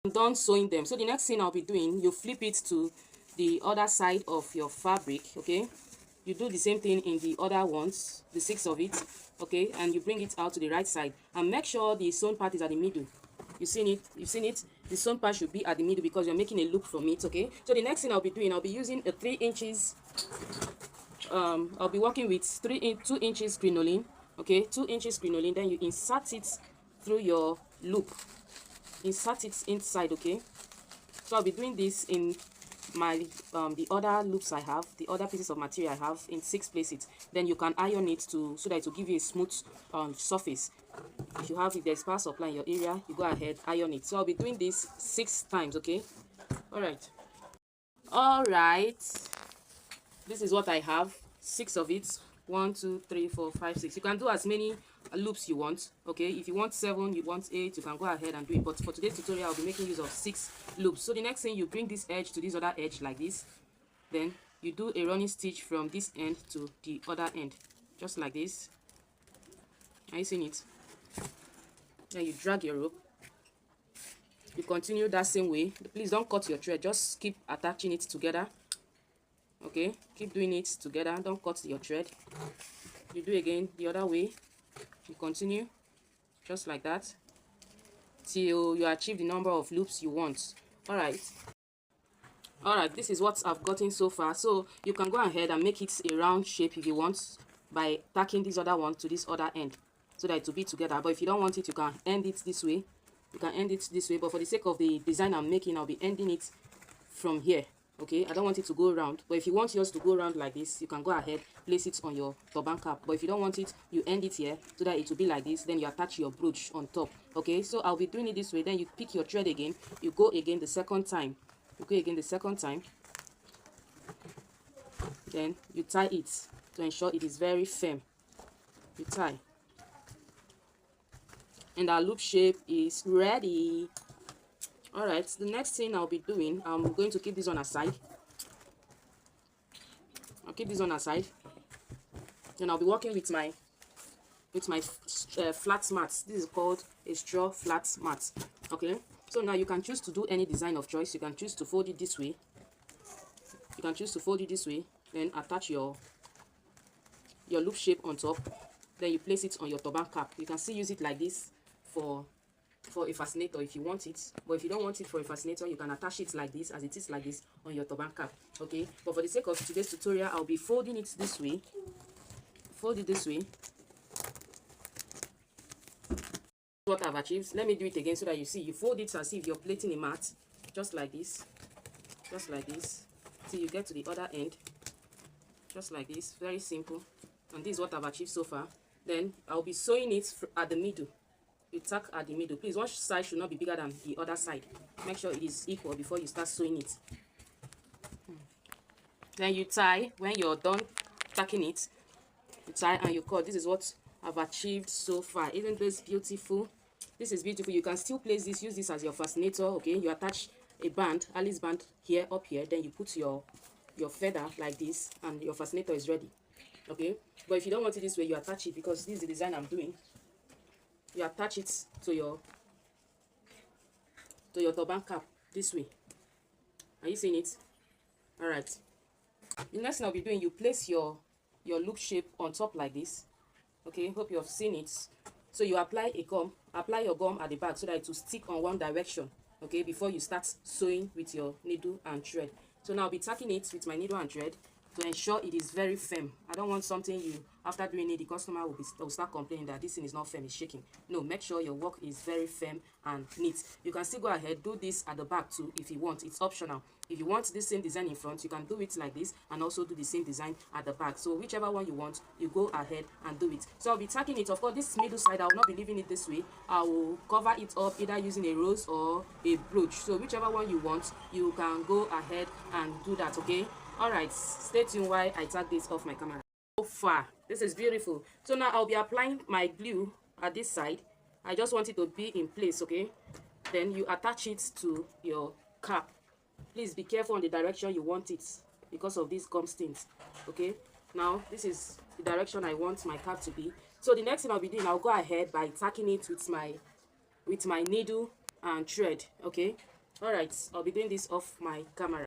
I'm done sewing them. So the next thing I'll be doing, you flip it to the other side of your fabric, okay? You do the same thing in the other ones, the 6 of it, okay? And you bring it out to the right side and make sure the sewn part is at the middle. You've seen it. The sewn part should be at the middle because you're making a loop from it, okay? So the next thing I'll be doing, I'll be using a 3 inches. I'll be working with 2 inches crinoline, okay? 2 inches crinoline. Then you insert it through your loop. Insert it inside, okay? So I'll be doing this in my the other loops I have, the other pieces of material I have, in 6 places. Then you can iron it so that it will give you a smooth surface. If there's power supply in your area, you go ahead, iron it. So I'll be doing this 6 times, okay? All right, this is what I have, 6 of it. 1 2 3 4 5 6. You can do as many loops you want, okay? If you want 7, you want 8, you can go ahead and do it. But for today's tutorial, I'll be making use of 6 loops. So the next thing, you bring this edge to this other edge like this. Then you do a running stitch from this end to the other end, just like this. Are you seeing it? Then you drag your rope. You continue that same way. Please don't cut your thread, just keep attaching it together, okay? Keep doing it together, don't cut your thread. You do again the other way. You continue just like that till you achieve the number of loops you want. All right, this is what I've gotten so far. So you can go ahead and make it a round shape if you want by tacking this other one to this other end so that it will be together. But if you don't want it, you can end it this way. But for the sake of the design I'm making, I'll be ending it from here, okay? I don't want it to go round, but if you want yours to go round like this, you can go ahead, place it on your turban cap. But if you don't want it, you end it here so that it will be like this. Then you attach your brooch on top, okay? So I'll be doing it this way. Then you pick your thread again, you go again the second time, then you tie it to ensure it is very firm. You tie, and our loop shape is ready. All right, the next thing I'll be doing, I'm going to keep this on aside. I'll keep this on aside. Then I'll be working with my flat mat. This is called a straw flat mat, okay? So now you can choose to do any design of choice. You can choose to fold it this way. Then attach your loop shape on top. Then you place it on your turban cap. You can still use it like this for a fascinator if you want it. But if you don't want it for a fascinator, you can attach it like this, as it is like this, on your turban cap, okay? But for the sake of today's tutorial, I'll be folding it this way. Fold it this way. What I've achieved. Let me do it again so that you see. You fold it as if you're plating a mat, just like this, till you get to the other end, just like this. Very simple. And this is what I've achieved so far. Then I'll be sewing it at the middle. You tack at the middle. Please, one side should not be bigger than the other side. Make sure it is equal before you start sewing it. Then you tie. When you're done tacking it, you tie and you cut. This is what I've achieved so far. Isn't this beautiful? This is beautiful. You can still place this, use this as your fascinator, okay? You attach a band, Alice band here, up here. Then you put your feather like this, and your fascinator is ready, okay? But if you don't want it this way, you attach it, because this is the design I'm doing. You attach it to your turban cap this way. Are you seeing it? All right. The next thing I'll be doing, you place your loop shape on top like this, okay? Hope you have seen it. So you apply your gum at the back so that it will stick on one direction, okay, before you start sewing with your needle and thread. So now I'll be tacking it with my needle and thread to ensure it is very firm. I don't want something after doing it, the customer will start complaining that this thing is not firm, it's shaking. No, make sure your work is very firm and neat. You can still go ahead, do this at the back too if you want. It's optional. If you want this same design in front, you can do it like this and also do the same design at the back. So whichever one you want, you go ahead and do it. So I'll be tacking it. Of course, this middle side, I will not be leaving it this way. I will cover it up either using a rose or a brooch. So whichever one you want, you can go ahead and do that, okay? All right, stay tuned while I tag this off my camera. So far, this is beautiful. So now I'll be applying my glue at this side. I just want it to be in place, okay? Then you attach it to your cap. Please be careful on the direction you want it because of these gum stains, okay? Now this is the direction I want my cap to be. So the next thing I'll be doing, I'll go ahead by tacking it with my needle and thread, okay? All right, I'll be doing this off my camera.